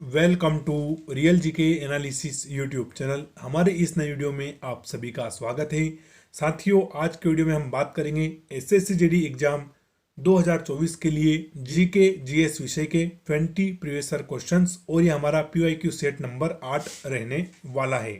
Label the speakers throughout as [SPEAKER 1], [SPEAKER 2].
[SPEAKER 1] Welcome to real GK analysis YouTube channel. हमारे इस नए वीडियो में आप सभी का स्वागत है। साथियों, आज के वीडियो में हम बात करेंगे एसएससी जीडी एग्जाम 2024 के लिए जीके जीएस विषय के 20 प्रीवियस ईयर क्वेश्चंस और ये हमारा पीवाईक्यू सेट नंबर 8 रहने वाला है।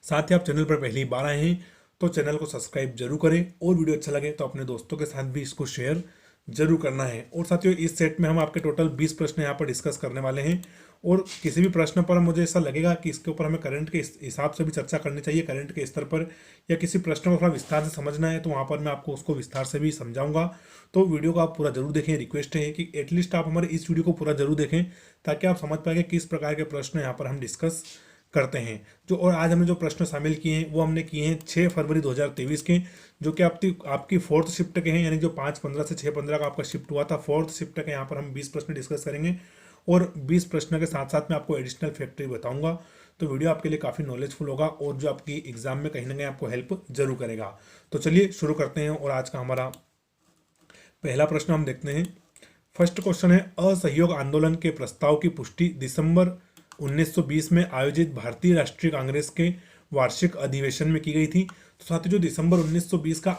[SPEAKER 1] साथ ही आप चैनल पर पहली बार आए हैं तो चैनल को सब्सक्राइब जरूर करें और वीडियो अच्छा लगे तो अपने दोस्तों के साथ भी इसको शेयर जरूर करना है। और साथियों, इस सेट में हम आपके टोटल 20 प्रश्न यहाँ पर डिस्कस करने वाले हैं और किसी भी प्रश्न पर मुझे ऐसा लगेगा कि इसके ऊपर हमें करंट के हिसाब से भी चर्चा करनी चाहिए, करंट के स्तर पर, या किसी प्रश्न को थोड़ा विस्तार से समझना है तो वहाँ पर मैं आपको उसको विस्तार से भी समझाऊंगा। तो वीडियो को आप पूरा जरूर देखें। रिक्वेस्ट है कि एटलीस्ट आप हमारे इस वीडियो को पूरा जरूर देखें ताकि आप समझ पाएंगे किस प्रकार के प्रश्न यहाँ पर हम डिस्कस करते हैं। और आज हमने जो प्रश्न शामिल किए हैं वो हमने किए हैं 6 फरवरी 2023 के, जो कि आपकी फोर्थ शिफ्ट के हैं, यानी जो 5/15 से 6/15 का आपका शिफ्ट हुआ था, फोर्थ शिफ्ट के यहाँ पर हम 20 प्रश्न डिस्कस करेंगे और 20 प्रश्न के साथ साथ मैं आपको एडिशनल फैक्टर बताऊंगा। तो वीडियो आपके लिए काफ़ी नॉलेजफुल होगा और जो आपकी एग्जाम में कहीं ना कहीं आपको हेल्प जरूर करेगा। तो चलिए शुरू करते हैं और आज का हमारा पहला प्रश्न हम देखते हैं। फर्स्ट क्वेश्चन है, असहयोग आंदोलन के प्रस्ताव की पुष्टि दिसंबर 1920 में आयोजित भारतीय राष्ट्रीय कांग्रेस के वार्षिक अधिवेशन में की गई थी। तो साथियों, जो दिसंबर 1920 का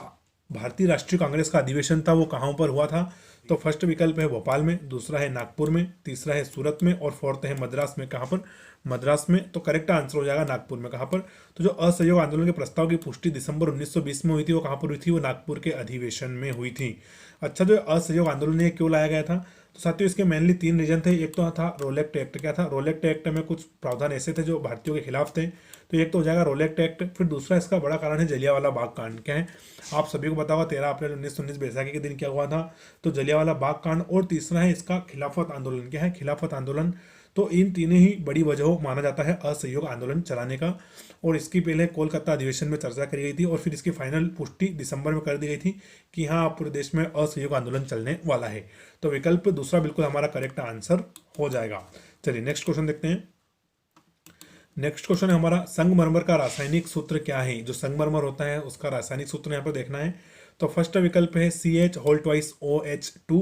[SPEAKER 1] भारतीय राष्ट्रीय कांग्रेस का अधिवेशन था वो कहाँ पर हुआ था? तो फर्स्ट विकल्प है भोपाल में, दूसरा है नागपुर में, तीसरा है सूरत में और फोर्थ है मद्रास में। कहाँ पर? मद्रास में। तो करेक्ट आंसर हो जाएगा नागपुर में। कहाँ पर? तो जो असहयोग आंदोलन के प्रस्ताव की पुष्टि दिसंबर 1920 में हुई थी वो कहाँ पर हुई थी? वो नागपुर के अधिवेशन में हुई थी। अच्छा, जो असहयोग आंदोलन ये क्यों लाया गया था? तो साथियों, इसके मेनली 3 रीजन थे। एक तो था रोलेक्ट एक्ट। क्या था? रोलेक्ट एक्ट में कुछ प्रावधान ऐसे थे जो भारतीयों के खिलाफ थे, तो एक तो हो जाएगा रोलेक्ट एक्ट। फिर दूसरा इसका बड़ा कारण है जलियांवाला बाग कांड। क्या है? आप सभी को पता होगा 13 अप्रैल 1919 बैसाखी के दिन क्या हुआ था? तो जलियांवाला बाग कांड। और तीसरा है इसका खिलाफत आंदोलन। क्या है? खिलाफत आंदोलन। तो इन तीनों ही बड़ी वजहों माना जाता है असहयोग आंदोलन चलाने का। और इसकी पहले कोलकाता अधिवेशन में चर्चा करी गई थी और फिर इसकी फाइनल पुष्टि दिसंबर में कर दी गई थी कि हाँ, पूरे देश में असहयोग आंदोलन चलने वाला है। तो विकल्प दूसरा बिल्कुल हमारा करेक्ट आंसर हो जाएगा। चलिए नेक्स्ट क्वेश्चन देखते हैं। नेक्स्ट क्वेश्चन है हमारा, संगमरमर का रासायनिक सूत्र क्या है? जो संगमरमर होता है उसका रासायनिक सूत्र यहाँ पर देखना है। तो फर्स्ट विकल्प है CH2OH2,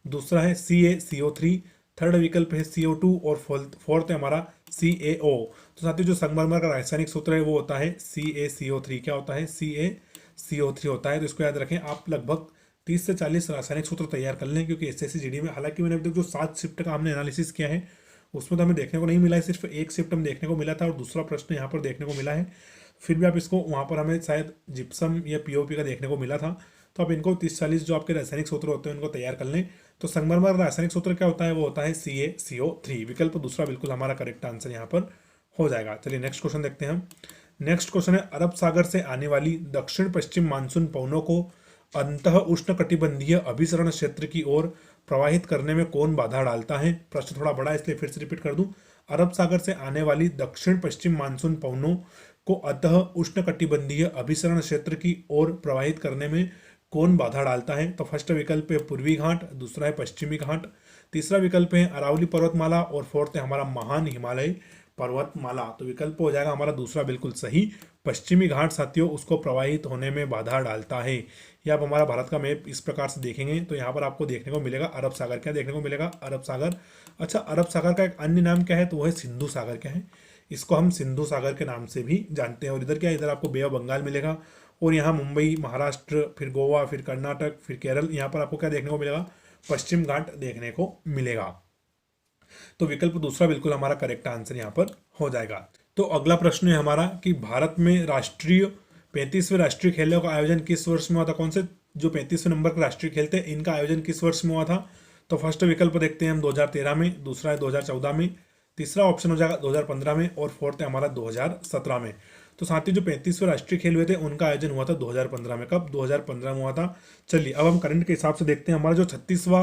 [SPEAKER 1] दूसरा है CaCO3, थर्ड विकल्प है CO2 और फोर्थ है हमारा CaO। तो साथियों, जो संगमरमर का रासायनिक सूत्र है वो होता है CaCO3। क्या होता है? CaCO3 होता है। तो इसको याद रखें। आप लगभग 30 से 40 रासायनिक सूत्र तैयार कर लें, क्योंकि एसएससी जीडी में, हालांकि मैंने अभी तक जो 7 शिफ्ट का हमने एनालिसिस किया है उसमें तो हमें देखने को नहीं मिला है, सिर्फ एक शिफ्ट हमें देखने को मिला था और दूसरा प्रश्न यहाँ पर देखने को मिला है। फिर भी आप इसको, वहाँ पर हमें शायद जिप्सम या पीओपी का देखने को मिला था। तो आप इनको 30-40 जो आपके रासायनिक सूत्र होते हैं उनको तैयार कर लें। तो संगमरमर रासायनिक सूत्र क्या होता है? वो होता है CaCO3। विकल्प दूसरा बिल्कुल हमारा करेक्ट आंसर यहाँ पर हो जाएगा। चलिए नेक्स्ट क्वेश्चन देखते हैं हम। नेक्स्ट क्वेश्चन है, अरब सागर से आने वाली दक्षिण पश्चिम मानसून पवनों को अंतः उष्णकटिबंधीय अभिसरण क्षेत्र की ओर प्रवाहित करने में कौन बाधा डालता है? प्रश्न थोड़ा बड़ा है इसलिए फिर से रिपीट कर दूं। अरब सागर से आने वाली दक्षिण पश्चिम मानसून पवनों को अतः उष्णकटिबंधीय अभिसरण क्षेत्र की ओर प्रवाहित करने में कौन बाधा डालता है? तो फर्स्ट विकल्प है पूर्वी घाट, दूसरा है पश्चिमी घाट, तीसरा विकल्प है अरावली पर्वतमाला और फोर्थ है हमारा महान हिमालय पर्वतमाला। तो विकल्प हो जाएगा हमारा दूसरा बिल्कुल सही, पश्चिमी घाट। साथियों, उसको प्रवाहित होने में बाधा डालता है। या आप हमारा भारत का मैप इस प्रकार से देखेंगे तो यहाँ पर आपको देखने को मिलेगा अरब सागर। क्या देखने को मिलेगा? अरब सागर। अच्छा, अरब सागर का एक अन्य नाम क्या है? तो वो है सिंधु सागर। क्या है? इसको हम सिंधु सागर के नाम से भी जानते हैं। और इधर क्या है? इधर आपको बे ऑफ बंगाल मिलेगा और यहाँ मुंबई, महाराष्ट्र, फिर गोवा, फिर कर्नाटक, फिर केरल, यहाँ पर आपको क्या देखने को मिलेगा? पश्चिम घाट देखने को मिलेगा। तो विकल्प दूसरा बिल्कुल हमारा करेक्ट आंसर यहाँ पर हो जाएगा। तो अगला प्रश्न है हमारा कि भारत में राष्ट्रीय 35वें राष्ट्रीय खेलों का आयोजन किस वर्ष में हुआ था? कौन से जो 35वें नंबर के राष्ट्रीय खेल थे इनका आयोजन किस वर्ष में हुआ था? तो फर्स्ट विकल्प देखते हैं हम 2013 में, दूसरा है 2014 में, तीसरा ऑप्शन हो जाएगा 2015 में और फोर्थ है हमारा 2017 में। तो साथ ही जो 35वें राष्ट्रीय खेल हुए थे उनका आयोजन हुआ था 2015 में। कब? 2015 में हुआ था। चलिए अब हम करंट के हिसाब से देखते हैं। हमारा जो 36वां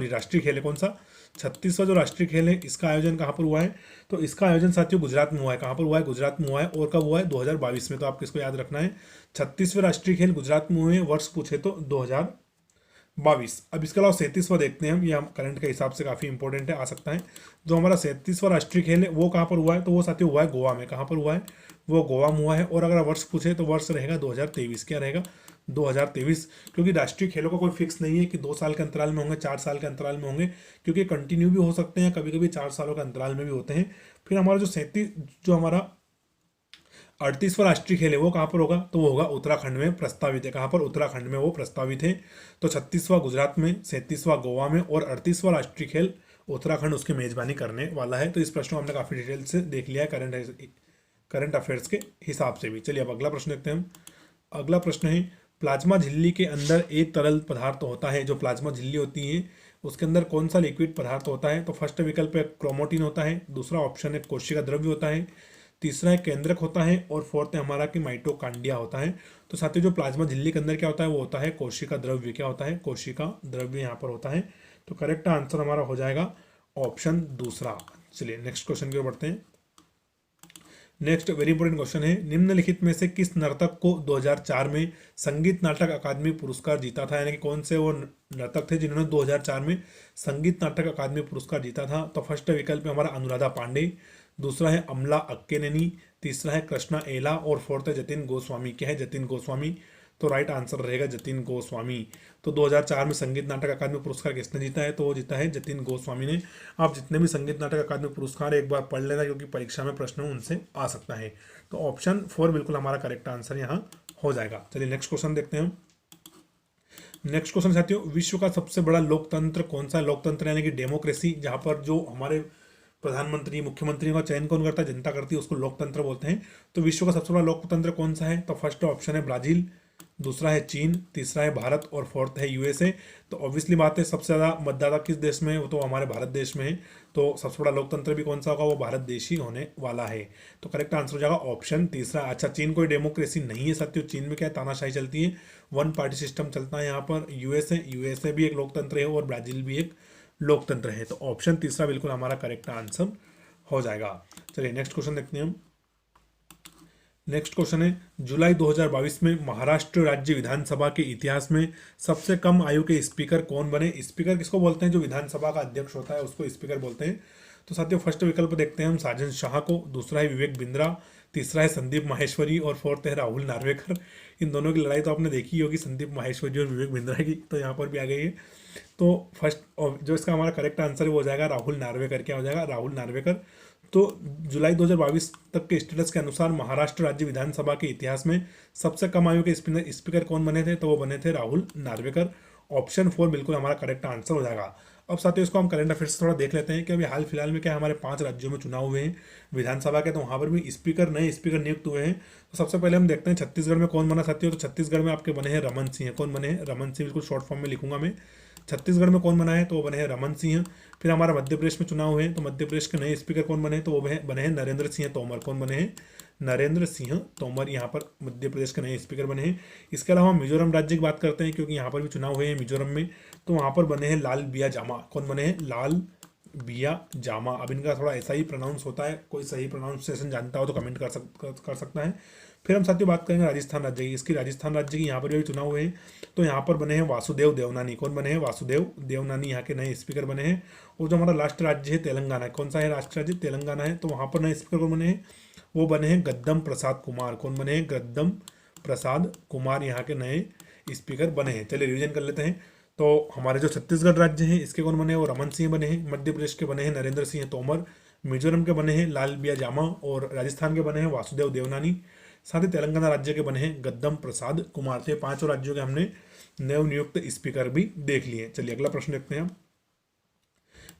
[SPEAKER 1] राष्ट्रीय खेल है, कौन सा? 36वां जो राष्ट्रीय खेल है इसका आयोजन कहाँ पर हुआ है? तो इसका आयोजन साथियों गुजरात में हुआ है। कहाँ पर हुआ है? गुजरात में हुआ है। और कब हुआ है? 2022 में। तो आपको इसको याद रखना है, 36वें राष्ट्रीय खेल गुजरात में हुए, वर्ष पूछे तो 2022। अब इसके अलावा 37वां देखते हैं हम, ये हम करंट के हिसाब से काफ़ी इंपॉर्टेंट है, आ सकता है। जो हमारा 37वां राष्ट्रीय खेल है वो कहाँ पर हुआ है? तो वो साथियों हुआ है गोवा में। कहाँ पर हुआ है? वो गोवा में हुआ है। और अगर वर्ष पूछे तो वर्ष रहेगा 2023। क्या रहेगा? 2023, क्योंकि राष्ट्रीय खेलों का कोई फिक्स नहीं है कि 2 साल के अंतराल में होंगे, 4 साल के अंतराल में होंगे, क्योंकि कंटिन्यू भी हो सकते हैं, कभी कभी 4 सालों के अंतराल में भी होते हैं। फिर हमारा जो हमारा 38वां राष्ट्रीय खेल है वो कहाँ पर होगा, तो वो होगा उत्तराखंड में प्रस्तावित है। कहाँ पर, उत्तराखंड में वो प्रस्तावित है। तो 36वां गुजरात में, 37वां गोवा में और 38वां राष्ट्रीय खेल उत्तराखंड उसकी मेजबानी करने वाला है। तो इस प्रश्न को हमने काफी डिटेल से देख लिया है करंट अफेयर्स के हिसाब से भी। चलिए अब अगला प्रश्न देखते हैं हम। अगला प्रश्न है, प्लाज्मा झिल्ली के अंदर एक तरल पदार्थ होता है। जो प्लाज्मा झिल्ली होती है उसके अंदर कौन सा लिक्विड पदार्थ होता है, तो फर्स्ट विकल्प है क्रोमोटिन होता है, दूसरा ऑप्शन है कोशिका द्रव्य होता है, तीसरा है केंद्रक होता है और फोर्थ है हमारा कि माइटोकांडिया होता है। तो साथियों जो प्लाज्मा झिल्ली के अंदर क्या होता है वो होता है कोशिका द्रव्य। क्या होता है, कोशिका द्रव्य यहाँ पर होता है। तो करेक्ट आंसर हमारा हो जाएगा ऑप्शन दूसरा। चलिए नेक्स्ट क्वेश्चन की ओर बढ़ते हैं। नेक्स्ट वेरी इंपॉर्टेंट क्वेश्चन है, निम्नलिखित में से किस नर्तक को 2004 में संगीत नाटक अकादमी पुरस्कार जीता था। यानी कि कौन से वो नर्तक थे जिन्होंने 2004 में संगीत नाटक अकादमी पुरस्कार जीता था। तो फर्स्ट विकल्प है हमारा अनुराधा पांडे, दूसरा है अमला अक्केनेनी, तीसरा है कृष्णा एला और फोर्थ है जतिन गोस्वामी। क्या है, जतिन गोस्वामी। तो राइट आंसर रहेगा जतिन गोस्वामी। तो 2004 में संगीत नाटक अकादमी पुरस्कार किसने जीता है, तो वो जीता है जतिन गोस्वामी ने। आप जितने भी संगीत नाटक अकादमी पुरस्कार एक बार पढ़ लेना, क्योंकि परीक्षा में प्रश्न उनसे आ सकता है। तो ऑप्शन 4 बिल्कुल हमारा करेक्ट आंसर यहाँ हो जाएगा। चलिए नेक्स्ट क्वेश्चन देखते हैं हम। नेक्स्ट क्वेश्चन साथियों, विश्व का सबसे बड़ा लोकतंत्र कौन सा है। लोकतंत्र यानी कि डेमोक्रेसी, जहां पर जो हमारे प्रधानमंत्री मुख्यमंत्रियों का चयन कौन करता है, जनता करती है, उसको लोकतंत्र बोलते हैं। तो विश्व का सबसे बड़ा लोकतंत्र कौन सा है, तो फर्स्ट ऑप्शन है ब्राजील, दूसरा है चीन, तीसरा है भारत और फोर्थ है यूएसए। तो ऑब्वियसली बात है सबसे ज़्यादा मतदाता किस देश में है, वो तो हमारे भारत देश में है। तो सबसे बड़ा लोकतंत्र भी कौन सा होगा, वो भारत देश ही होने वाला है। तो करेक्ट आंसर हो जाएगा ऑप्शन तीसरा। अच्छा, चीन कोई डेमोक्रेसी नहीं है साथियों, चीन में क्या है, तानाशाही चलती है, वन पार्टी सिस्टम चलता है यहाँ पर। यूएसए भी एक लोकतंत्र है और ब्राजील भी एक लोकतंत्र है। तो ऑप्शन तीसरा बिल्कुल हमारा करेक्ट आंसर हो जाएगा। चलिए नेक्स्ट क्वेश्चन देखते हैं हम। नेक्स्ट क्वेश्चन है, जुलाई 2022 में महाराष्ट्र राज्य विधानसभा के इतिहास में सबसे कम आयु के स्पीकर कौन बने। स्पीकर किसको बोलते हैं, जो विधानसभा का अध्यक्ष होता है उसको स्पीकर बोलते हैं। तो साथियों फर्स्ट विकल्प देखते हैं हम साजन शाह को, दूसरा है विवेक बिंद्रा, तीसरा है संदीप माहेश्वरी और फोर्थ है राहुल नार्वेकर। इन दोनों की लड़ाई तो आपने देखी होगी, संदीप माहेश्वरी और विवेक बिंद्रा की, तो यहाँ पर भी आ गई है। तो फर्स्ट जो इसका हमारा करेक्ट आंसर है वो हो जाएगा राहुल नार्वेकर। क्या हो जाएगा, राहुल नार्वेकर। तो जुलाई 2022 तक के स्टेटस के अनुसार महाराष्ट्र राज्य विधानसभा के इतिहास में सबसे कम आयु के स्पीकर कौन बने थे, तो वो बने थे राहुल नार्वेकर। ऑप्शन 4 बिल्कुल हमारा करेक्ट आंसर हो जाएगा। अब साथियों इसको हम करंट अफेयर्स थोड़ा देख लेते हैं कि अभी हाल फिलहाल में क्या हमारे 5 राज्यों में चुनाव हुए हैं विधानसभा के, तो वहाँ पर भी नए स्पीकर नियुक्त हुए हैं। तो सबसे पहले हम देखते हैं छत्तीसगढ़ में कौन बना साथियों। तो छत्तीसगढ़ में आपके बने हैं रमन सिंह। कौन बने हैं, रमन सिंह, बिल्कुल शॉर्ट फॉर्म में लिखूंगा मैं। छत्तीसगढ़ में कौन बना है, तो वो बने हैं रमन सिंह। फिर हमारा मध्य प्रदेश में चुनाव हुए हैं, तो मध्य प्रदेश के नए स्पीकर कौन बने हैं, तो वो बने हैं नरेंद्र सिंह तोमर। कौन बने हैं, नरेंद्र सिंह तोमर यहाँ पर मध्य प्रदेश के नए स्पीकर बने हैं। इसके अलावा मिजोरम राज्य की बात करते हैं, क्योंकि यहाँ पर भी चुनाव हुए हैं मिजोरम में, तो वहाँ पर बने हैं लाल बिया जामा। कौन बने हैं, लाल बिया जामा। अब इनका थोड़ा ऐसा ही प्रोनाउंस होता है, कोई सही प्रोनाउंसिएशन जानता हो तो कमेंट कर सकता है। फिर हम साथियों बात करेंगे राजस्थान राज्य की। इसकी राजस्थान राज्य की यहाँ पर भी चुनाव हुए हैं, तो यहाँ पर बने हैं वासुदेव देवनानी। कौन बने हैं, वासुदेव देवनानी यहाँ के नए स्पीकर बने हैं। और जो हमारा लास्ट राज्य है तेलंगाना, कौन सा है राष्ट्र राज्य, तेलंगाना है, तो वहाँ पर नए स्पीकर कौन बने हैं, वो बने हैं गद्दम प्रसाद कुमार। कौन बने हैं, गद्दम प्रसाद कुमार यहाँ के नए स्पीकर बने हैं। चलिए रिवीजन कर लेते हैं। तो हमारे जो छत्तीसगढ़ राज्य हैं इसके कौन बने हैं, वो रमन सिंह बने हैं। मध्य प्रदेश के बने हैं नरेंद्र सिंह तोमर। मिजोरम के बने हैं लाल बिया जामा और राजस्थान के बने हैं वासुदेव देवनानी। साथ ही तेलंगाना राज्य के बने हैं गद्दम प्रसाद कुमार। से 5 राज्यों के हमने नवनियुक्त स्पीकर भी देख लिए। चलिए अगला प्रश्न देखते हैं।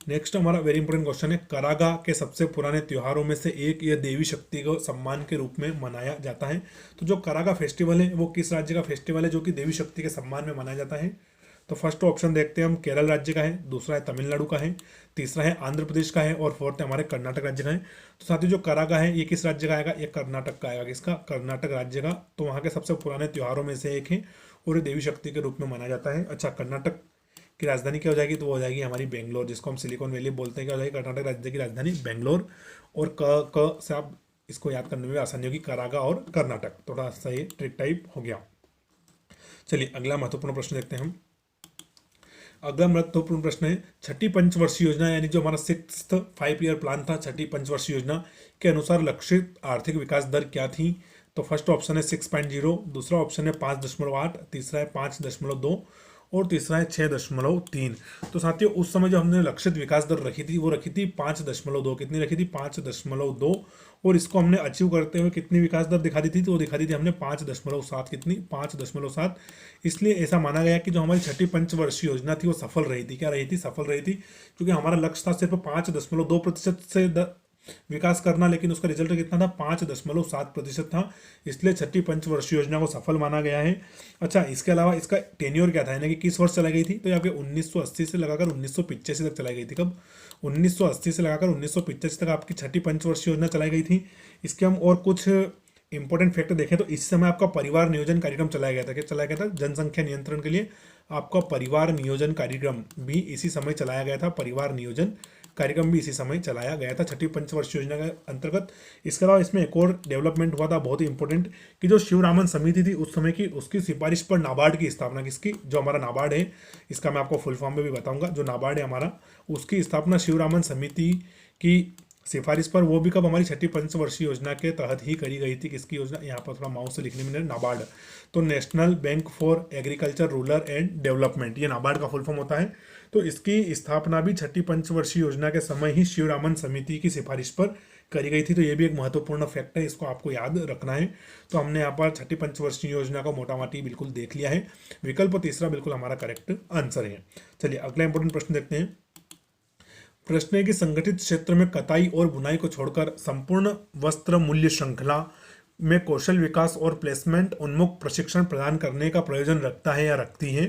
[SPEAKER 1] नेक्स्ट हमारा वेरी इंपॉर्टेंट क्वेश्चन है, करागा के सबसे पुराने त्योहारों में से एक यह देवी शक्ति को सम्मान के रूप में मनाया जाता है। तो जो करागा फेस्टिवल है वो किस राज्य का फेस्टिवल है जो कि देवी शक्ति के सम्मान में मनाया जाता है। तो फर्स्ट ऑप्शन देखते हैं हम, केरल राज्य का है, दूसरा है तमिलनाडु का है, तीसरा है आंध्र प्रदेश का है और फोर्थ है हमारे कर्नाटक राज्य का है। तो साथियों जो करागा है ये किस राज्य का आएगा, ये कर्नाटक का आएगा। किसका, कर्नाटक राज्य का। तो वहाँ के सबसे पुराने त्योहारों में से एक है और ये देवी शक्ति के रूप में माना जाता है। अच्छा, कर्नाटक की राजधानी क्या हो जाएगी, तो वो हो जाएगी हमारी बेंगलोर, जिसको हम सिलिकॉन वैली बोलते हैं। क्या हो जाएगी, कर्नाटक राज्य की राजधानी बेंगलोर। और क से आप इसको याद करने में आसानी होगी, करागा और कर्नाटक, थोड़ा सा ये ट्रिक टाइप हो गया। चलिए अगला महत्वपूर्ण प्रश्न देखते हैं हम। अगला महत्वपूर्ण प्रश्न है, छठी पंचवर्षीय योजना यानी जो हमारा 6th 5 ईयर प्लान था, छठी पंचवर्षीय योजना के अनुसार लक्षित आर्थिक विकास दर क्या थी। तो फर्स्ट ऑप्शन है 6.0, दूसरा ऑप्शन है 5.8, तीसरा है 5.2 और तीसरा है 6.3। तो साथियों उस समय जो हमने लक्षित विकास दर रखी थी वो रखी थी 5.2, कितनी रखी थी 5.2, और इसको हमने अचीव करते हुए कितनी विकास दर दिखा दी थी, तो वो दिखा दी थी हमने 5.7, कितनी 5.7। इसलिए ऐसा माना गया कि जो हमारी छठी पंचवर्षीय योजना थी वो सफल रही थी। क्या रही थी? सफल रही थी, क्योंकि हमारा लक्ष्य था सिर्फ 5.2% से विकास करना, लेकिन उसका रिजल्ट कितना था 5.7% था। इसलिए छठी पंचवर्षीय योजना को सफल माना गया है। अच्छा, इसके अलावा इसका टेन्योर क्या था, यानी कि किस वर्ष चलाई गई थी, तो यहाँ पे 1980 से लगाकर 1985 तक चलाई गई थी। कब? 1980 से लगाकर 1985 तक आपकी छठी पंचवर्षीय योजना चलाई गई थी। इसके हम और कुछ इंपॉर्टेंट फैक्टर देखें तो इस समय आपका परिवार नियोजन कार्यक्रम चलाया गया था। क्या चलाया गया था? जनसंख्या नियंत्रण के लिए आपका परिवार नियोजन कार्यक्रम भी इसी समय चलाया गया था। परिवार नियोजन कार्यक्रम भी इसी समय चलाया गया था छठी पंचवर्षीय योजना के अंतर्गत। इसके अलावा इसमें एक और डेवलपमेंट हुआ था बहुत ही इंपॉर्टेंट, कि जो शिवरामन समिति थी उस समय की, उसकी सिफारिश पर नाबार्ड की स्थापना, किसकी? जो हमारा नाबार्ड है, इसका मैं आपको फुल फॉर्म में भी बताऊंगा। जो नाबार्ड है हमारा, उसकी स्थापना शिवरामन समिति की सिफारिश पर, वो भी कब? हमारी छठी पंचवर्षीय योजना के तहत ही करी गई थी। किसकी योजना? यहाँ पर थोड़ा माउस से लिखने में नाबार्ड, तो national bank for agriculture rural and development, ये नाबार्ड का फुल फॉर्म होता है। तो इसकी स्थापना भी छठी पंचवर्षीय योजना के समय ही शिवरामन समिति की सिफारिश पर करी गई थी। तो ये भी एक महत्वपूर्ण फैक्ट है, इसको आपको याद रखना है। तो हमने यहाँ पर छठी पंचवर्षीय योजना का मोटा माटी बिल्कुल देख लिया है। विकल्प तीसरा बिल्कुल हमारा करेक्ट आंसर है। चलिए अगला इंपॉर्टेंट प्रश्न देखते हैं। प्रश्न है कि संगठित क्षेत्र में कताई और बुनाई को छोड़कर संपूर्ण वस्त्र मूल्य श्रृंखला में कौशल विकास और प्लेसमेंट उन्मुख प्रशिक्षण प्रदान करने का प्रयोजन रखता है या रखती है।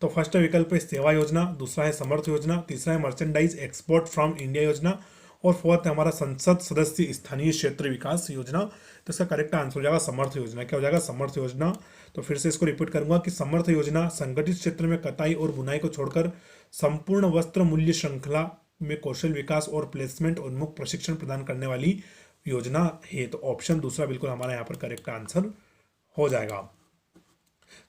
[SPEAKER 1] तो फर्स्ट विकल्प है सेवा योजना, दूसरा है समर्थ योजना, तीसरा है मर्चेंडाइज एक्सपोर्ट फ्रॉम इंडिया योजना, और फोर्थ है हमारा संसद सदस्य स्थानीय क्षेत्र विकास योजना। तो इसका करेक्ट आंसर हो जाएगा समर्थ योजना। क्या हो जाएगा? समर्थ योजना। तो फिर से इसको रिपीट करूंगा कि समर्थ योजना संगठित क्षेत्र में कताई और बुनाई को छोड़कर संपूर्ण वस्त्र मूल्य श्रृंखला में कौशल विकास और प्लेसमेंट उन्मुख प्रशिक्षण प्रदान करने वाली योजना है। तो ऑप्शन दूसरा बिल्कुल हमारा यहाँ पर करेक्ट आंसर हो जाएगा।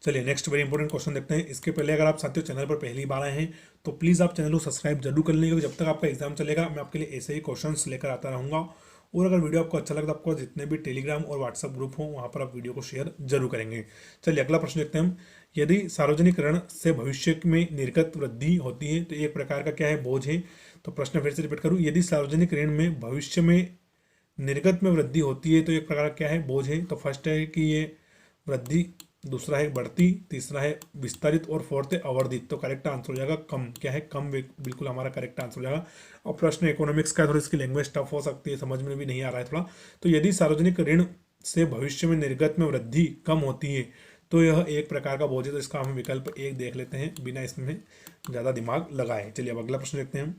[SPEAKER 1] चलिए नेक्स्ट वेरी इंपॉर्टेंट क्वेश्चन देखते हैं। इसके पहले अगर आप साथियों चैनल पर पहली बार आए हैं तो प्लीज़ आप चैनल को सब्सक्राइब जरूर कर लेंगे, क्योंकि जब तक आपका एग्जाम चलेगा मैं आपके लिए ऐसे ही क्वेश्चंस लेकर आता रहूँगा। और अगर वीडियो आपको अच्छा लगता है, आपको जितने भी टेलीग्राम और व्हाट्सएप ग्रुप हो वहाँ पर आप वीडियो को शेयर जरूर करेंगे। चलिए अगला प्रश्न देखते हैं हम। यदि सार्वजनिक ऋण से भविष्य में निर्गत वृद्धि होती है तो एक प्रकार का क्या है? बोझ है। तो प्रश्न फिर से रिपीट करूँ, यदि सार्वजनिक ऋण में भविष्य में निर्गत में वृद्धि होती है तो एक प्रकार का क्या है? बोझ है। तो फर्स्ट है कि ये वृद्धि, दूसरा है बढ़ती, तीसरा है विस्तारित और फोर्थ है अवर्धित। तो करेक्ट आंसर हो जाएगा कम। क्या है? कम बिल्कुल हमारा करेक्ट आंसर हो जाएगा। और प्रश्न इकोनॉमिक्स का, थोड़ी इसकी लैंग्वेज टफ हो सकती है, समझ में भी नहीं आ रहा है थोड़ा। तो यदि सार्वजनिक ऋण से भविष्य में निर्गत में वृद्धि कम होती है तो यह एक प्रकार का बोझ है। तो इसका हम विकल्प एक देख लेते हैं बिना इसमें ज़्यादा दिमाग लगाए। चलिए अब अगला प्रश्न देखते हैं।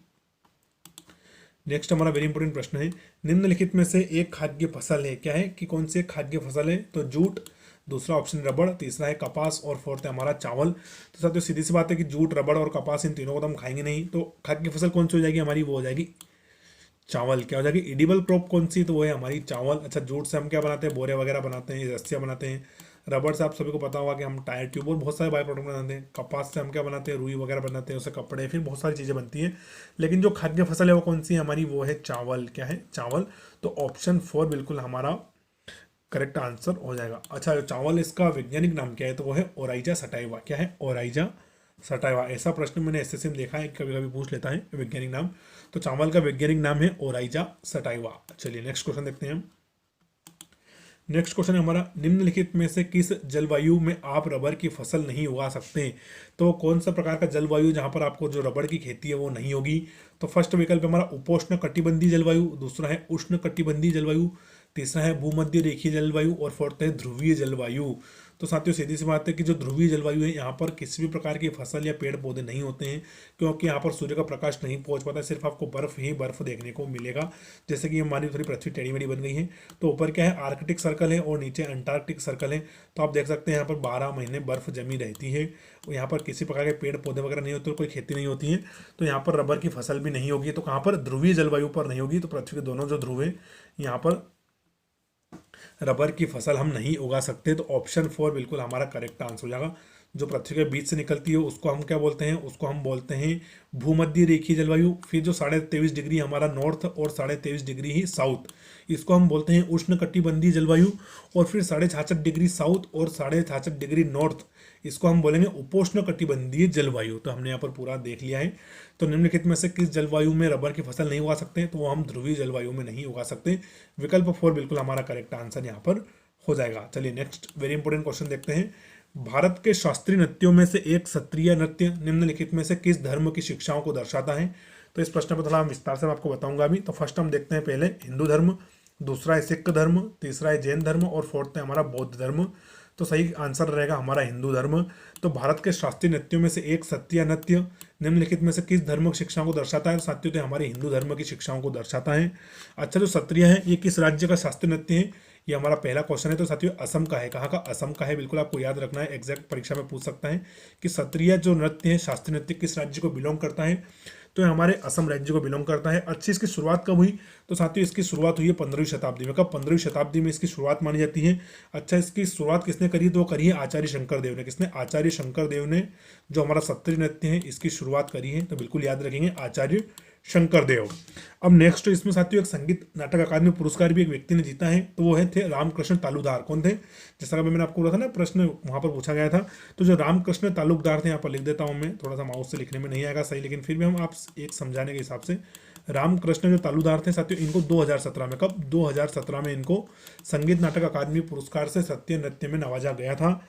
[SPEAKER 1] नेक्स्ट हमारा वेरी इंपॉर्टेंट प्रश्न है, निम्नलिखित में से एक खाद्य फसल है। क्या है कि कौन सी खाद्य फसल है? तो जूट, दूसरा ऑप्शन रबड़, तीसरा है कपास और फोर्थ है हमारा चावल। तो साथियों सीधी सी बात है कि जूट, रबड़ और कपास, इन तीनों को तो हम खाएंगे नहीं। तो खाद्य फसल कौन सी हो जाएगी हमारी? वो हो जाएगी चावल। क्या हो जाएगी? एडिबल क्रॉप कौन सी? तो वो है हमारी चावल। अच्छा, जूट से हम क्या बनाते हैं? बोरे वगैरह बनाते हैं, रस्सियाँ बनाते हैं। रबड़ से आप सभी को पता होगा कि हम टायर ट्यूब और बहुत सारे बाय प्रोडक्ट बनाते हैं। कपास से हम क्या बनाते हैं? रुई वगैरह बनाते हैं, उससे कपड़े, फिर बहुत सारी चीज़ें बनती हैं। लेकिन जो खाद्य फसल है वो कौन सी है हमारी? वो है चावल। क्या है? चावल। तो ऑप्शन 4 बिल्कुल हमारा करेक्ट आंसर हो जाएगा। अच्छा, जो चावल इसका वैज्ञानिक नाम क्या है? तो वो है ओराइजा सटाइवा। क्या है? Oryza sativa. ऐसा प्रश्न मैंने एसएससी में देखा है, कभी कभी पूछ लेता है वैज्ञानिक नाम। तो चावल का वैज्ञानिक नाम है ओराइजा सटाइवा। चलिए नेक्स्ट क्वेश्चन देखते हैं हम। नेक्स्ट क्वेश्चन है हमारा, निम्नलिखित में से किस जलवायु में आप रबर की फसल नहीं उगा सकते? तो कौन सा प्रकार का जलवायु जहां पर आपको जो रबर की खेती है वो नहीं होगी? तो फर्स्ट विकल्प हमारा उपोष्ण कटिबंधीय जलवायु, दूसरा है उष्ण कटिबंधीय जलवायु, तीसरा है भूमध्य रेखीय जलवायु और फोर्थ है ध्रुवीय जलवायु। तो साथियों सीधी सी बात है कि जो ध्रुवीय जलवायु है यहाँ पर किसी भी प्रकार की फसल या पेड़ पौधे नहीं होते हैं, क्योंकि यहाँ पर सूर्य का प्रकाश नहीं पहुँच पाता, सिर्फ आपको बर्फ ही बर्फ देखने को मिलेगा। जैसे कि हमारी थोड़ी पृथ्वी टेढ़ी मेढ़ी बन गई है, तो ऊपर क्या है? आर्कटिक सर्कल है और नीचे अंटार्कटिक सर्कल है। तो आप देख सकते हैं यहाँ पर 12 महीने बर्फ जमी रहती है। यहाँ पर किसी प्रकार के पेड़ पौधे वगैरह नहीं होते और कोई खेती नहीं होती है, तो यहाँ पर रबर की फसल भी नहीं होगी। तो कहाँ पर? ध्रुवीय जलवायु पर नहीं होगी। तो पृथ्वी के दोनों जो ध्रुव है यहाँ पर रबर की फसल हम नहीं उगा सकते। तो ऑप्शन 4 बिल्कुल हमारा करेक्ट आंसर हो जाएगा। जो पृथ्वी के बीच से निकलती है उसको हम क्या बोलते हैं, उसको हम बोलते हैं भूमध्य रेखीय जलवायु। फिर जो 23.5 डिग्री हमारा नॉर्थ और 23.5 डिग्री ही साउथ, इसको हम बोलते हैं उष्णकटिबंधीय जलवायु। और फिर 66.5 डिग्री साउथ और 66.5 डिग्री नॉर्थ, इसको हम बोलेंगे उपोष्ण कटिबंधीय जलवायु। तो हमने यहाँ पर पूरा देख लिया है। तो निम्नलिखित में से किस जलवायु में रबर की फसल नहीं उगा सकते, तो वो हम ध्रुवीय जलवायु में नहीं उगा सकते। विकल्प 4 बिल्कुल हमारा करेक्ट आंसर यहाँ पर हो जाएगा। चलिए नेक्स्ट वेरी इंपॉर्टेंट क्वेश्चन देखते हैं। भारत के शास्त्रीय नृत्यों में से एक सत्रिय नृत्य निम्नलिखित में से किस धर्म की शिक्षाओं को दर्शाता है। तो इस प्रश्न पर थोड़ा हम विस्तार से मैं आपको बताऊंगा अभी। तो फर्स्ट हम देखते हैं पहले हिंदू धर्म, दूसरा है सिख धर्म, तीसरा है जैन धर्म और फोर्थ है हमारा बौद्ध धर्म। तो सही आंसर रहेगा हमारा हिंदू धर्म। तो भारत के शास्त्रीय नृत्यों में से एक सत्रिय नृत्य निम्नलिखित में से किस धर्म की शिक्षाओं को दर्शाता है। साथियों तो हमारे हिंदू धर्म की शिक्षाओं को दर्शाता है। अच्छा, जो सत्रिय है ये किस राज्य का शास्त्रीय नृत्य है, ये हमारा पहला क्वेश्चन है। तो साथियों असम का है। कहाँ का? असम का है। बिल्कुल आपको याद रखना है, एग्जैक्ट परीक्षा में पूछ सकता है कि सत्रिय जो नृत्य है, शास्त्रीय नृत्य किस राज्य को बिलोंग करता है। तो ये हमारे असम राज्य को बिलोंग करता है। अच्छी, इसकी शुरुआत कब हुई? तो साथियों इसकी शुरुआत हुई है 15वीं शताब्दी में। कब? 15वीं शताब्दी में इसकी शुरुआत मानी जाती है। अच्छा, इसकी शुरुआत किसने करी? तो करी है आचार्य शंकर देव ने। किसने? आचार्य शंकर देव ने जो हमारा सत्रिय नृत्य है इसकी शुरुआत करी है। तो बिल्कुल याद रखेंगे आचार्य शंकर देव। अब नेक्स्ट इसमें साथियों एक संगीत नाटक अकादमी पुरस्कार भी एक व्यक्ति ने जीता है। तो वो है थे रामकृष्ण तालुकदार। कौन थे? जैसा कि मैंने आपको बोला था ना, प्रश्न वहां पर पूछा गया था। तो जो रामकृष्ण तालुकदार थे, यहाँ पर लिख देता हूँ मैं, थोड़ा सा माउस से लिखने में नहीं आएगा सही, लेकिन फिर भी हम आप एक समझाने के हिसाब से, रामकृष्ण जो तालुकदार थे साथियों, इनको 2017 में, कब? 2017 में इनको संगीत नाटक अकादमी पुरस्कार से सत्य नृत्य में नवाजा गया था।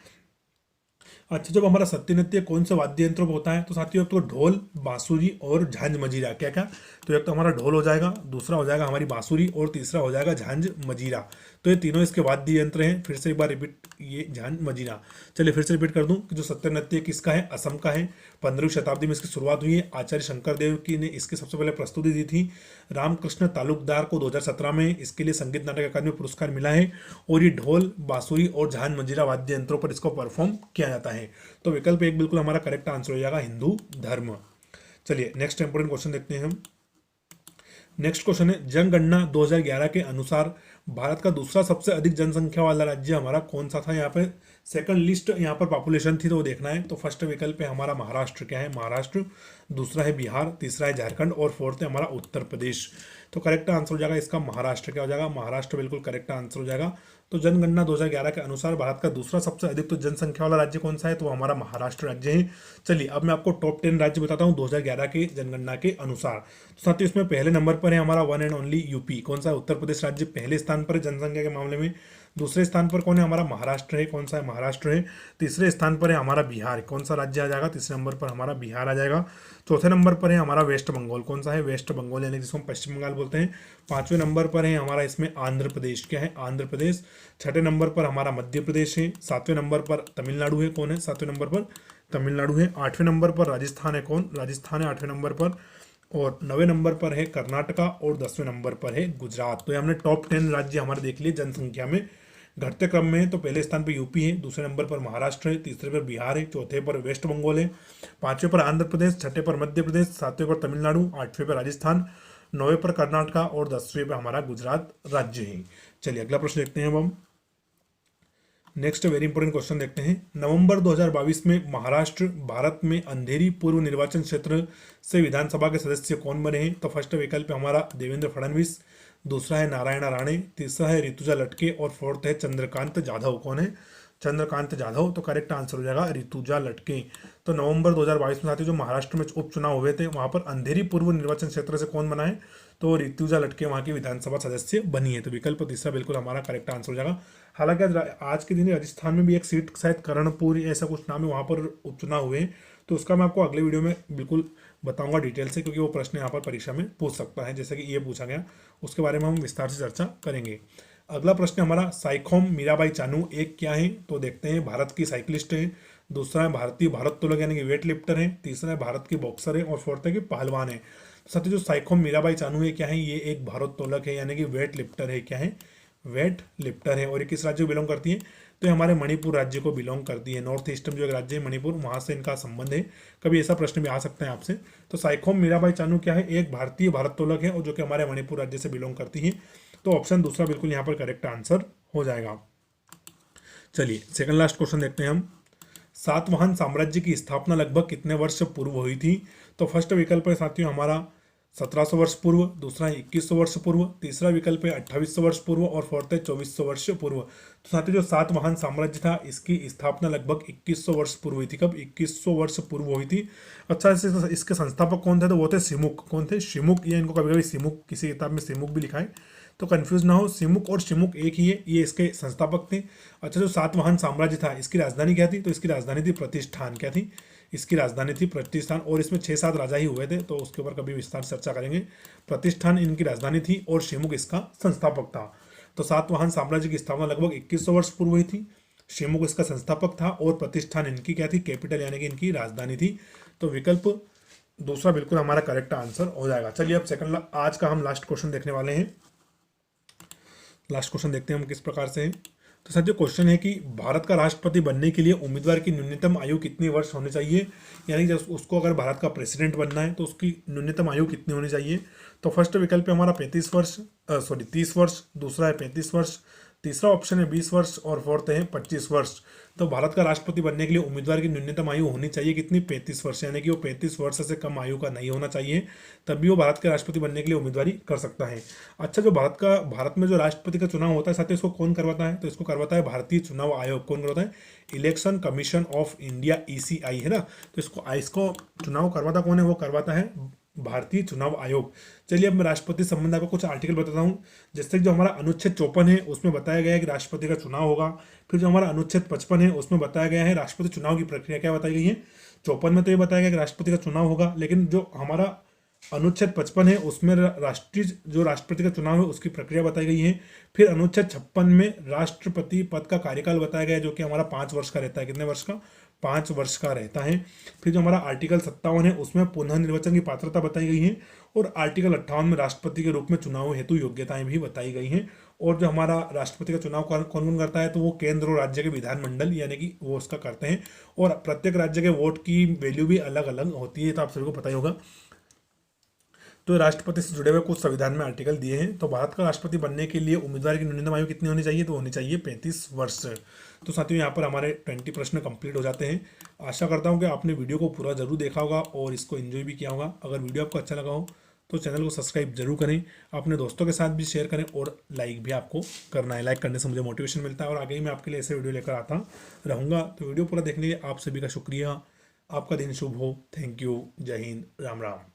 [SPEAKER 1] अच्छा, जब हमारा सत्य नृत्य कौन से वाद्य यंत्रों पर होता है? तो साथियों एक तो ढोल, बांसुरी और झांझ मजीरा। क्या क्या? तो एक तो हमारा ढोल हो जाएगा, दूसरा हो जाएगा हमारी बांसुरी और तीसरा हो जाएगा झांझ मजीरा। तो ये तीनों इसके वाद्य यंत्र हैं। फिर से एक बार रिपीट, ये झांझ मजीरा। चलिए फिर से रिपीट कर दूं कि जो सत्य नृत्य किसका है? असम का है। 15वीं शताब्दी में इसकी शुरुआत हुई है। आचार्य शंकर देव की ने इसकी सबसे पहले प्रस्तुति दी थी। रामकृष्ण तालुकदार को 2017 में इसके लिए संगीत नाटक अकादमी पुरस्कार मिला है। और ये ढोल, बांसुरी और झांझ मजीरा वाद्य यंत्रों पर इसको परफॉर्म किया जाता है। तो विकल्प एक बिल्कुल हमारा करेक्ट आंसर हो जाएगा हिंदू धर्म। चलिए नेक्स्ट इंपोर्टेंट क्वेश्चन देखते हैं हम। नेक्स्ट क्वेश्चन है, जनगणना 2011 के अनुसार भारत का दूसरा सबसे अधिक जनसंख्या वाला राज्य हमारा कौन सा था। यहाँ पे सेकंड लिस्ट यहाँ पर पॉपुलेशन थी, तो वो देखना है। तो फर्स्ट विकल्प है हमारा महाराष्ट्र। क्या है? महाराष्ट्र। दूसरा है बिहार, तीसरा है झारखंड और फोर्थ है हमारा उत्तर प्रदेश। तो करेक्ट आंसर हो जाएगा इसका महाराष्ट्र। क्या हो जाएगा? महाराष्ट्र बिल्कुल करेक्ट आंसर हो जाएगा। तो जनगणना 2011 के अनुसार भारत का दूसरा सबसे अधिक तो जनसंख्या वाला राज्य कौन सा है? तो हमारा महाराष्ट्र राज्य है। चलिए अब मैं आपको टॉप 10 राज्य बताता हूँ 2011 के जनगणना के अनुसार। तो साथियों इसमें पहले नंबर पर है हमारा वन एंड ओनली यूपी। कौन सा? उत्तर प्रदेश राज्य पहले स्थान पर है जनसंख्या के मामले में। दूसरे स्थान पर कौन है? हमारा महाराष्ट्र है। कौन सा है? महाराष्ट्र है। तीसरे स्थान पर है हमारा बिहार। कौन सा राज्य आ जाएगा? तीसरे नंबर पर हमारा बिहार आ जाएगा। चौथे नंबर पर है हमारा वेस्ट बंगाल। कौन सा है? वेस्ट बंगाल, यानी जिसको हम पश्चिम बंगाल बोलते हैं। पांचवें नंबर पर है हमारा इसमें आंध्र प्रदेश। क्या है? आंध्र प्रदेश। छठे नंबर पर हमारा मध्य प्रदेश है। सातवें नंबर पर तमिलनाडु है। कौन है? सातवें नंबर पर तमिलनाडु है। आठवें नंबर पर राजस्थान है। कौन? राजस्थान है आठवें नंबर पर। और 9वें नंबर पर है कर्नाटका और 10वें नंबर पर है गुजरात। तो ये हमने टॉप 10 राज्य हमारे देख लिए जनसंख्या में घटते क्रम में। तो पहले स्थान पर यूपी है, दूसरे नंबर पर महाराष्ट्र है, तीसरे पर बिहार है, चौथे पर वेस्ट बंगाल है, पांचवें पर आंध्र प्रदेश, छठे पर मध्य प्रदेश, सातवें पर तमिलनाडु, आठवें पर राजस्थान, 9वें पर कर्नाटका और 10वें पर हमारा गुजरात राज्य है। चलिए अगला प्रश्न देखते हैं अब हम। नेक्स्ट वेरी इंपॉर्टेंट क्वेश्चन देखते हैं। नवंबर 2022 में महाराष्ट्र भारत में अंधेरी पूर्व निर्वाचन क्षेत्र से विधानसभा के सदस्य कौन बने हैं। तो फर्स्ट विकल्प है हमारा देवेंद्र फडणवीस, दूसरा है नारायण राणे, तीसरा है ऋतुजा लटके और फोर्थ है चंद्रकांत जाधव। कौन है? चंद्रकांत जाधव। तो करेक्ट आंसर हो जाएगा ऋतुजा लटके। तो नवंबर 2022 में साथियों जो महाराष्ट्र में उपचुनाव हुए थे वहां पर अंधेरी पूर्व निर्वाचन क्षेत्र से कौन बना है? तो ऋतुजा लटके वहां की विधानसभा सदस्य बनी है। तो विकल्प तीसरा बिल्कुल हमारा करेक्ट आंसर हो जाएगा। हालांकि आज के दिन राजस्थान में भी एक सीट शायद कर्णपुर ऐसा कुछ नाम है, वहां पर उपचुनाव हुए। तो उसका मैं आपको अगले वीडियो में बिल्कुल बताऊंगा डिटेल से, क्योंकि वो प्रश्न यहाँ पर परीक्षा में पूछ सकता है, जैसे कि ये पूछा गया, उसके बारे में हम विस्तार से चर्चा करेंगे। अगला प्रश्न हमारा साइखोम मीराबाई चानू एक क्या है। तो देखते हैं, भारत की साइकिलिस्ट है, दूसरा है भारतीय भारोत्तोलक यानी कि वेट लिफ्टर है, तीसरा है भारत की बॉक्सर है और फोर्थ है कि पहलवान है। साथ ही जो साइखोम मीराबाई चानू है क्या है? ये एक भारोत्तोलक है यानी कि वेट लिफ्टर है। क्या है? वेट लिफ्टर है। और ये किस राज्य को बिलोंग करती है? तो ये हमारे मणिपुर राज्य को बिलोंग करती है। नॉर्थ ईस्ट में जो एक राज्य है मणिपुर, वहां से इनका संबंध है। कभी ऐसा प्रश्न भी आ सकता है आपसे। तो साइखोम मीराबाई चानू क्या है? एक भारतीय भारोत्तोलक है और जो कि हमारे मणिपुर राज्य से बिलोंग करती है। तो ऑप्शन दूसरा बिल्कुल यहाँ पर करेक्ट आंसर हो जाएगा। चलिए सेकंड लास्ट क्वेश्चन देखते हैं हम। सातवाहन साम्राज्य की स्थापना लगभग कितने वर्ष पूर्व हुई थी? तो फर्स्ट विकल्प है साथियों हमारा 1700 वर्ष पूर्व, दूसरा है 2100 वर्ष पूर्व, तीसरा विकल्प है 2800 वर्ष पूर्व और फोर्थ है 2400 वर्ष पूर्व। तो साथियों जो सातवाहन साम्राज्य था इसकी स्थापना लगभग 2100 वर्ष पूर्व हुई थी। कब? 2100 वर्ष पूर्व हुई थी। अच्छा, इसके संस्थापक कौन थे? तो वो थे सिमुक। कौन थे? शिमुक, या इनको कभी कभी सिमुक, किसी किताब में सिमुक भी लिखा है, तो कंफ्यूज ना हो, सिमुक और शिमुक एक ही है, ये इसके संस्थापक थे। अच्छा, जो सातवाहन साम्राज्य था इसकी राजधानी क्या थी? तो इसकी राजधानी थी प्रतिष्ठान। क्या थी? इसकी राजधानी थी प्रतिष्ठान, और इसमें 6-7 राजा ही हुए थे, तो उसके ऊपर कभी विस्तार से चर्चा करेंगे। प्रतिष्ठान इनकी राजधानी थी और शिमुक इसका संस्थापक था। तो सातवाहन साम्राज्य की स्थापना लगभग 2100 वर्ष पूर्व हुई थी, शिमुक इसका संस्थापक था और प्रतिष्ठान इनकी क्या थी? कैपिटल, यानी कि इनकी राजधानी थी। तो विकल्प दूसरा बिल्कुल हमारा करेक्ट आंसर हो जाएगा। चलिए अब सेकंड आज का हम लास्ट क्वेश्चन देखने वाले हैं। लास्ट क्वेश्चन देखते हैं हम किस प्रकार से है। तो सर जो क्वेश्चन है कि भारत का राष्ट्रपति बनने के लिए उम्मीदवार की न्यूनतम आयु कितनी वर्ष होनी चाहिए, यानी जब उसको अगर भारत का प्रेसिडेंट बनना है तो उसकी न्यूनतम आयु कितनी होनी चाहिए? तो फर्स्ट विकल्प है हमारा 35 वर्ष, 30 वर्ष, दूसरा है 35 वर्ष, तीसरा ऑप्शन है 20 वर्ष और फोर्थ है 25 वर्ष। तो भारत का राष्ट्रपति बनने के लिए उम्मीदवार की न्यूनतम आयु होनी चाहिए कितनी? 35 वर्ष, यानी कि वो 35 वर्ष से कम आयु का नहीं होना चाहिए, तभी वो भारत के राष्ट्रपति बनने के लिए उम्मीदवारी कर सकता है। अच्छा, जो भारत में जो राष्ट्रपति का चुनाव होता है साथियों, इसको कौन करवाता है? तो इसको करवाता है भारतीय चुनाव आयोग। कौन करवाता है? Election commission of India, ECI है ना। तो इसको चुनाव करवाता कौन है? वो करवाता है भारतीय चुनाव आयोग। चलिए अब मैं राष्ट्रपति संबंध आपको कुछ आर्टिकल बताता हूँ। जैसे जो हमारा अनुच्छेद 54 है उसमें बताया गया है कि राष्ट्रपति का चुनाव होगा। फिर जो हमारा अनुच्छेद 55 है उसमें बताया गया है राष्ट्रपति चुनाव की प्रक्रिया क्या बताई गई है। 54 में तो ये बताया गया कि राष्ट्रपति का चुनाव होगा, लेकिन जो हमारा अनुच्छेद 55 है उसमें जो राष्ट्रपति का चुनाव है उसकी प्रक्रिया बताई गई है। फिर अनुच्छेद 56 में राष्ट्रपति पद का कार्यकाल बताया गया है, जो कि हमारा 5 वर्ष का रहता है। कितने वर्ष का? 5 वर्ष का रहता है। फिर जो हमारा आर्टिकल 57 है उसमें पुनः निर्वाचन की पात्रता बताई गई है, और आर्टिकल 58 में राष्ट्रपति के रूप में चुनाव हेतु योग्यताएं भी बताई गई हैं। और जो हमारा राष्ट्रपति का चुनाव कौन कौन करता है? तो वो केंद्र और राज्य के विधानमंडल, यानी कि वो उसका करते हैं, और प्रत्येक राज्य के वोट की वैल्यू भी अलग अलग होती है, तो आप सभी को पता ही होगा। तो राष्ट्रपति से जुड़े हुए कुछ संविधान में आर्टिकल दिए हैं। तो भारत का राष्ट्रपति बनने के लिए उम्मीदवार की न्यूनतम आयु कितनी होनी चाहिए? तो होनी चाहिए 35 वर्ष। तो साथियों यहाँ पर हमारे 20 प्रश्न कंप्लीट हो जाते हैं। आशा करता हूँ कि आपने वीडियो को पूरा जरूर देखा होगा और इसको एंजॉय भी किया होगा। अगर वीडियो आपको अच्छा लगा हो तो चैनल को सब्सक्राइब जरूर करें, अपने दोस्तों के साथ भी शेयर करें, और लाइक भी आपको करना है। लाइक करने से मुझे मोटिवेशन मिलता है और आगे ही मैं आपके लिए ऐसे वीडियो लेकर आता रहूँगा। तो वीडियो पूरा देखने के लिए आप सभी का शुक्रिया। आपका दिन शुभ हो। Thank you. जय हिंद। राम राम।